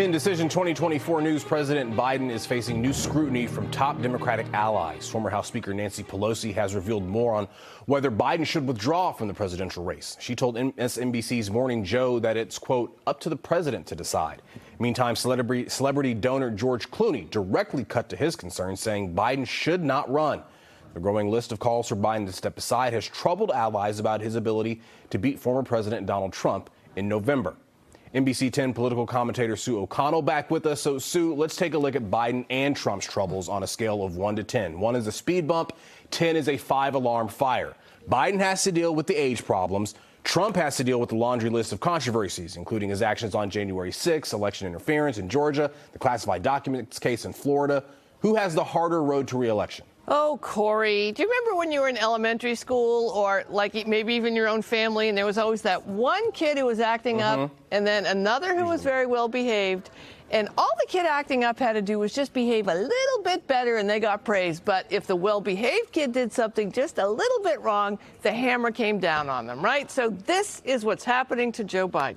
In Decision 2024 news, President Biden is facing new scrutiny from top Democratic allies. Former House Speaker Nancy Pelosi has revealed more on whether Biden should withdraw from the presidential race. She told MSNBC's Morning Joe that it's, quote, up to the president to decide. Meantime, celebrity donor George Clooney directly cut to his concerns, saying Biden should not run. The growing list of calls for Biden to step aside has troubled allies about his ability to beat former President Donald Trump in November. NBC 10 political commentator Sue O'Connell back with us. So, Sue, let's take a look at Biden and Trump's troubles on a scale of 1 to 10. 1 is a speed bump, 10 is a 5-alarm fire. Biden has to deal with the age problems. Trump has to deal with the laundry list of controversies, including his actions on January 6, election interference in Georgia, the classified documents case in Florida. Who has the harder road to re-election? Oh, Corey, do you remember when you were in elementary school or like maybe even your own family and there was always that one kid who was acting up and then another who was very well behaved, and all the kid acting up had to do was just behave a little bit better and they got praised. But if the well-behaved kid did something just a little bit wrong, the hammer came down on them, right? So this is what's happening to Joe Biden.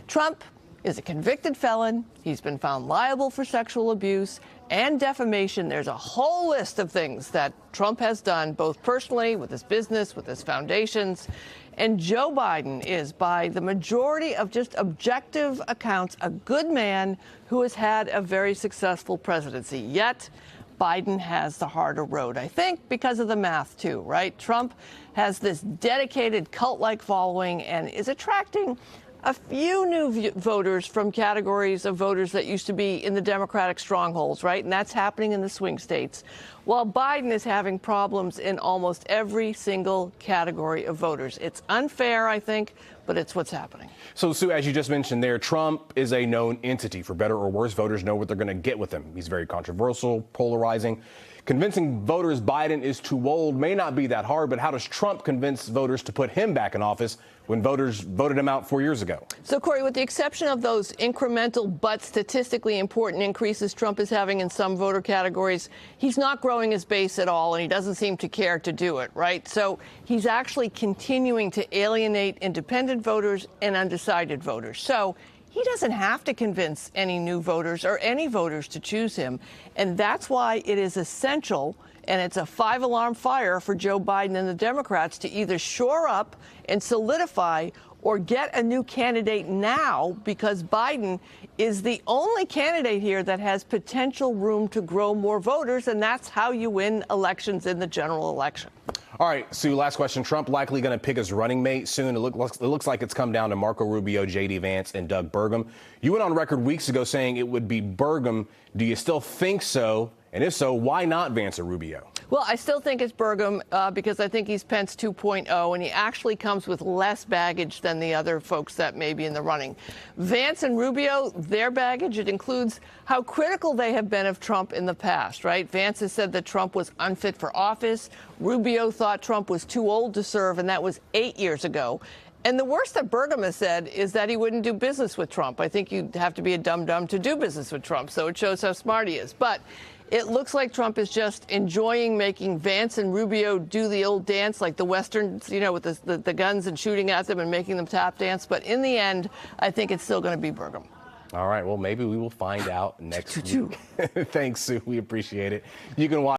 Trump is a convicted felon. He's been found liable for sexual abuse and defamation. There's a whole list of things that Trump has done, both personally, with his business, with his foundations. And Joe Biden is, by the majority of just objective accounts, a good man who has had a very successful presidency. Yet, Biden has the harder road, I think, because of the math, too, right? Trump has this dedicated cult-like following and is attracting a few new voters from categories of voters that used to be in the Democratic strongholds, right? And that's happening in the swing states, while Biden is having problems in almost every single category of voters. It's unfair, I think, but it's what's happening. So, Sue, as you just mentioned there, Trump is a known entity. For better or worse, voters know what they're going to get with him. He's very controversial, polarizing. Convincing voters Biden is too old may not be that hard, but how does Trump convince voters to put him back in office when voters voted him out 4 years ago? So, Corey, with the exception of those incremental but statistically important increases Trump is having in some voter categories, he's not growing his base at all, and he doesn't seem to care to do it, right? So he's actually continuing to alienate independent voters and undecided voters. So he doesn't have to convince any new voters or any voters to choose him. And that's why it is essential, and it's a 5-alarm fire for Joe Biden and the Democrats, to either shore up and solidify or get a new candidate now, because Biden is the only candidate here that has potential room to grow more voters, and that's how you win elections in the general election. All right, Sue, last question. Trump likely going to pick his running mate soon. It looks like it's come down to Marco Rubio, J.D. Vance, and Doug Burgum. You went on record weeks ago saying it would be Burgum. Do you still think so? And if so, why not Vance or Rubio? Well, I still think it's Burgum because I think he's Pence 2.0, and he actually comes with less baggage than the other folks that may be in the running. Vance and Rubio, their baggage, it includes how critical they have been of Trump in the past, right? Vance has said that Trump was unfit for office. Rubio thought Trump was too old to serve, and that was 8 years ago. And the worst that Burgum has said is that he wouldn't do business with Trump. I think you'd have to be a dum-dum to do business with Trump, so it shows how smart he is. But it looks like Trump is just enjoying making Vance and Rubio do the old dance, like the Westerns, you know, with the guns and shooting at them and making them tap dance. But in the end, I think it's still going to be Burgum. All right. Well, maybe we will find out next week. Thanks, Sue. We appreciate it. You can watch